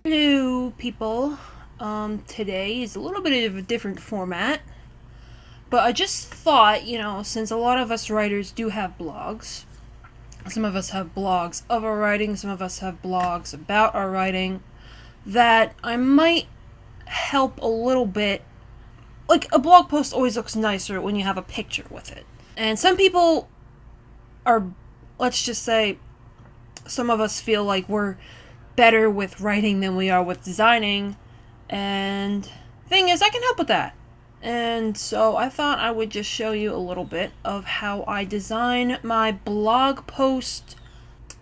Hello people, today is a little bit of a different format, but I just thought, since a lot of us writers do have blogs, some of us have blogs of our writing, some of us have blogs about our writing, that I might help a little bit. Like, a blog post always looks nicer when you have a picture with it. And some people are, let's just say, some of us feel like we're better with writing than we are with designing, and thing is, I can help with that. And so I thought I would just show you a little bit of how I design my blog post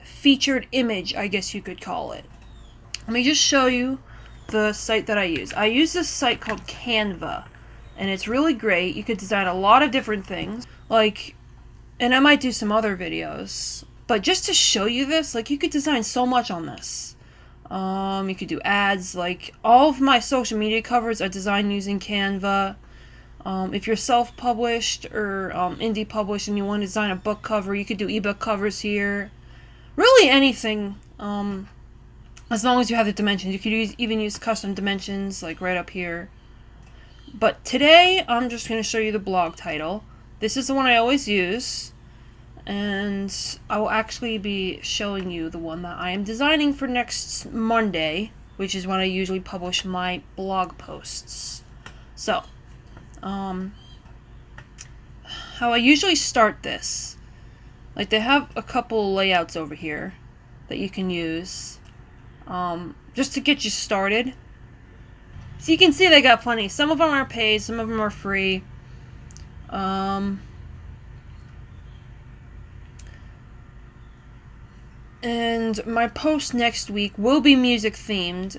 featured image, I guess you could call it. Let me just show you the site that I use. I use this site called Canva, and it's really great. You could design a lot of different things, and I might do some other videos, but just to show you this, you could design so much on this. You could do ads, all of my social media covers are designed using Canva. If you're self-published or indie published and you want to design a book cover, you could do ebook covers here. Really anything, as long as you have the dimensions. You could even use custom dimensions, right up here. But today, I'm just going to show you the blog title. This is the one I always use. And I will actually be showing you the one that I am designing for next Monday, which is when I usually publish my blog posts. So, how I usually start this, they have a couple layouts over here that you can use, just to get you started. So you can see they got plenty. Some of them are paid, some of them are free. And my post next week will be music themed,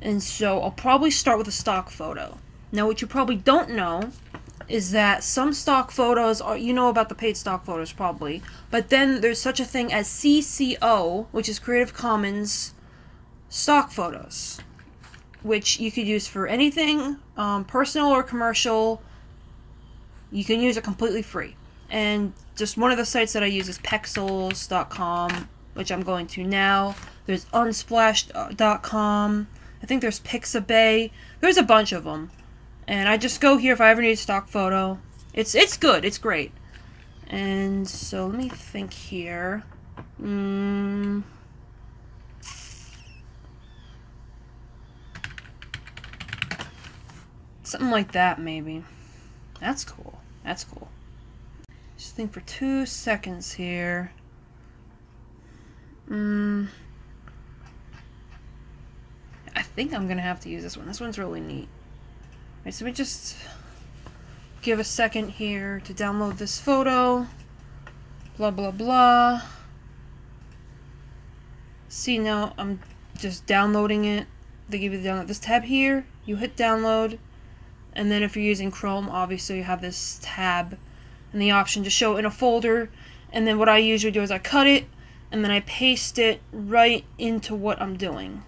and so I'll probably start with a stock photo. Now, what you probably don't know is that some stock photos are, about the paid stock photos probably, but then there's such a thing as CCO, which is Creative Commons stock photos, which you could use for anything, personal or commercial. You can use it completely free. And just one of the sites that I use is pexels.com, which I'm going to now. There's unsplash.com. I think there's Pixabay. There's a bunch of them. And I just go here if I ever need a stock photo. It's good. It's great. And so let me think here. Something like that, maybe. That's cool. That's cool. Just think for 2 seconds here. I think I'm gonna have to use this one. This one's really neat. Alright, so we just give a second here to download this photo. Blah, blah, blah. See, now I'm just downloading it. They give you the download. This tab here, you hit download. And then if you're using Chrome, obviously you have this tab and the option to show in a folder. And then what I usually do is I cut it, and then I paste it right into what I'm doing.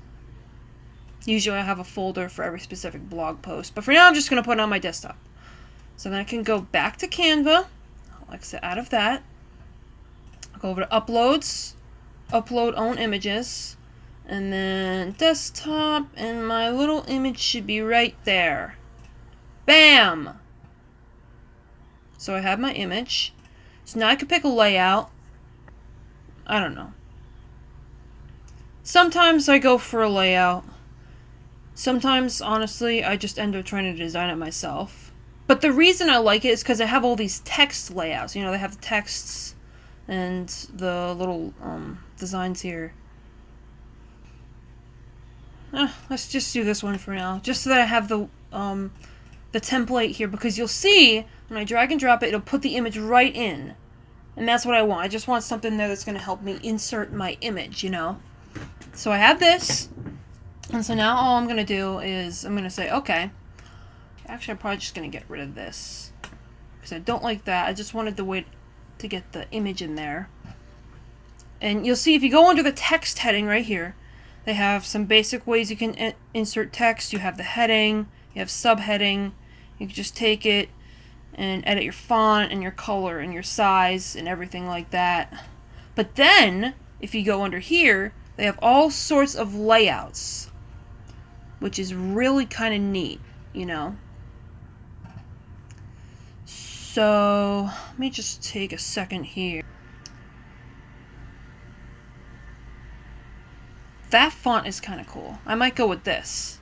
Usually I have a folder for every specific blog post, but for now I'm just going to put it on my desktop. So then I can go back to Canva. I'll exit out of that. I'll go over to Uploads, Upload Own Images, and then Desktop, and my little image should be right there. Bam! So I have my image. So now I can pick a layout. I don't know. Sometimes I go for a layout. Sometimes, honestly, I just end up trying to design it myself. But the reason I like it is because I have all these text layouts. They have the texts and the little designs here. Let's just do this one for now, just so that I have the template here, because you'll see when I drag and drop it, it'll put the image right in. And that's what I want. I just want something there that's going to help me insert my image, So I have this. And so now all I'm going to do is I'm going to say, okay. Actually, I'm probably just going to get rid of this, because I don't like that. I just wanted the way to get the image in there. And you'll see if you go under the text heading right here, they have some basic ways you can insert text. You have the heading, you have subheading. You can just take it and edit your font and your color and your size and everything like that. But then, if you go under here, they have all sorts of layouts, which is really kind of neat, you know? So, let me just take a second here. That font is kind of cool. I might go with this.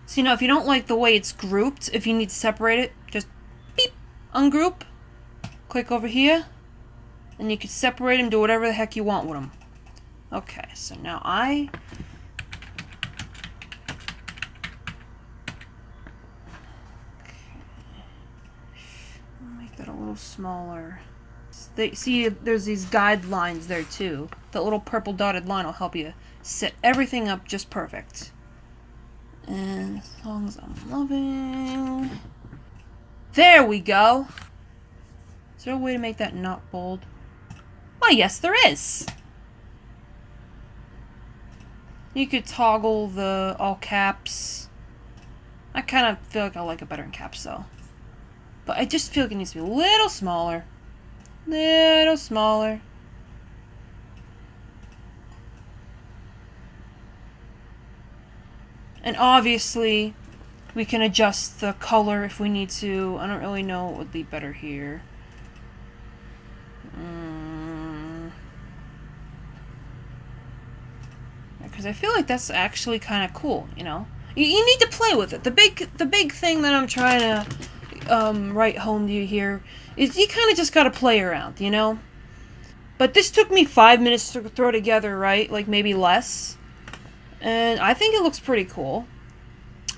So, you know, if you don't like the way it's grouped, if you need to separate it, just beep, ungroup, click over here, and you can separate them, do whatever the heck you want with them. Okay, so now I'll make that a little smaller. See, there's these guidelines there too. That little purple dotted line will help you set everything up just perfect. And songs I'm loving. There we go. Is there a way to make that not bold? Why, yes, there is. You could toggle the all caps. I kind of feel like I like it better in caps though. But I just feel like it needs to be a little smaller. Little smaller. And obviously, we can adjust the color if we need to. I don't really know what would be better here. Because I feel like that's actually kind of cool, you know? You need to play with it. The big thing that I'm trying to write home to you here is you kind of just got to play around, you know? But this took me 5 minutes to throw together, right? Like maybe less. And I think it looks pretty cool.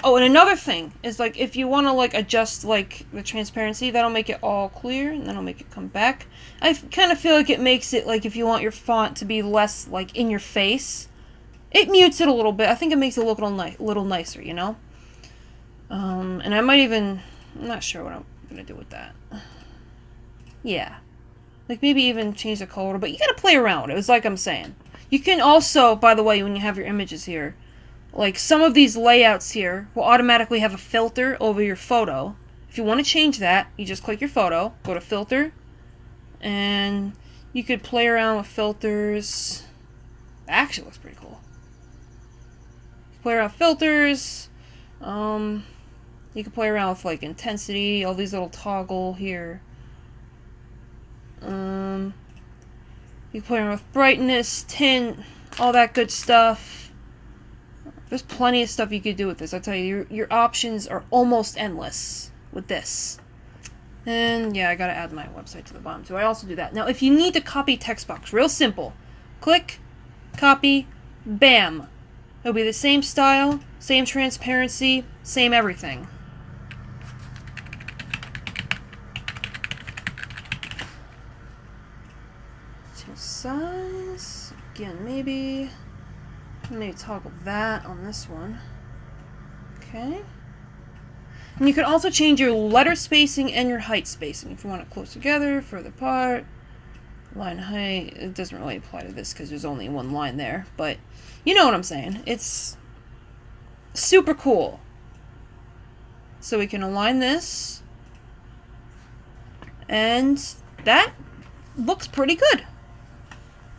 Oh, and another thing is like if you want to like adjust like the transparency, that'll make it all clear and then I'll make it come back. I kind of feel like it makes it like if you want your font to be less like in your face, it mutes it a little bit. I think it makes it look a little nicer, you know? And I might even, I'm not sure what I'm going to do with that. Yeah. Like maybe even change the color, but you got to play around with it. It's like I'm saying. You can also, by the way, when you have your images here, like some of these layouts here will automatically have a filter over your photo. If you want to change that, you just click your photo, go to filter, and you could play around with filters. That actually looks pretty cool. Play around with filters. You can play around with like intensity, all these little toggle here. You can play around with brightness, tint, all that good stuff. There's plenty of stuff you could do with this. I'll tell you, your options are almost endless with this. And yeah, I gotta add my website to the bottom too. I also do that. Now, if you need to copy text box, real simple. Click, copy, bam. It'll be the same style, same transparency, same everything. Size. Again, maybe toggle that on this one. Okay. And you can also change your letter spacing and your height spacing if you want it close together, further apart. Line height, it doesn't really apply to this because there's only one line there, but you know what I'm saying. It's super cool. So we can align this, and that looks pretty good.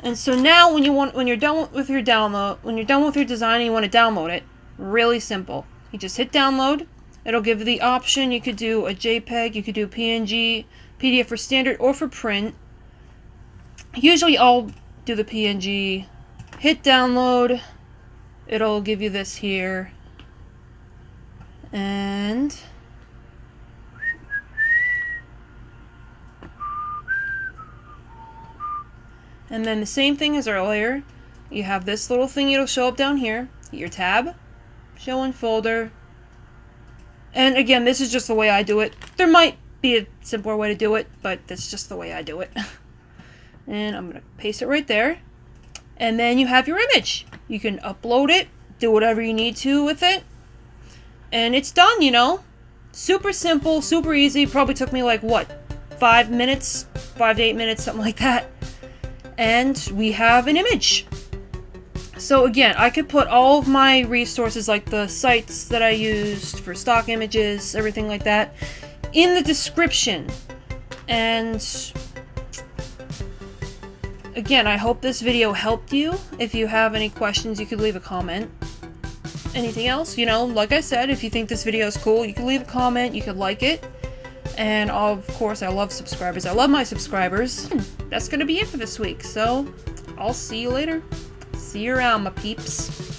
And so now when you're done with your download, when you're done with your design and you want to download it, really simple. You just hit download. It'll give you the option. You could do a JPEG, you could do PNG, PDF for standard or for print. Usually I'll do the PNG. Hit download. It'll give you this here. And then the same thing as earlier. You have this little thing that'll show up down here. Your tab, show in folder. And again, this is just the way I do it. There might be a simpler way to do it, but that's just the way I do it. And I'm going to paste it right there. And then you have your image. You can upload it, do whatever you need to with it. And it's done, you know. Super simple, super easy. Probably took me like, what, 5 minutes? 5 to 8 minutes, something like that. And we have an image. So again, I could put all of my resources, like the sites that I used for stock images, everything like that, in the description. And Again, I hope this video helped you. If you have any questions, you could leave a comment. Anything else, you know, like I said, if you think this video is cool, you can leave a comment, you could like it. And of course, I love subscribers. I love my subscribers. That's gonna be it for this week, so I'll see you later. See you around, my peeps.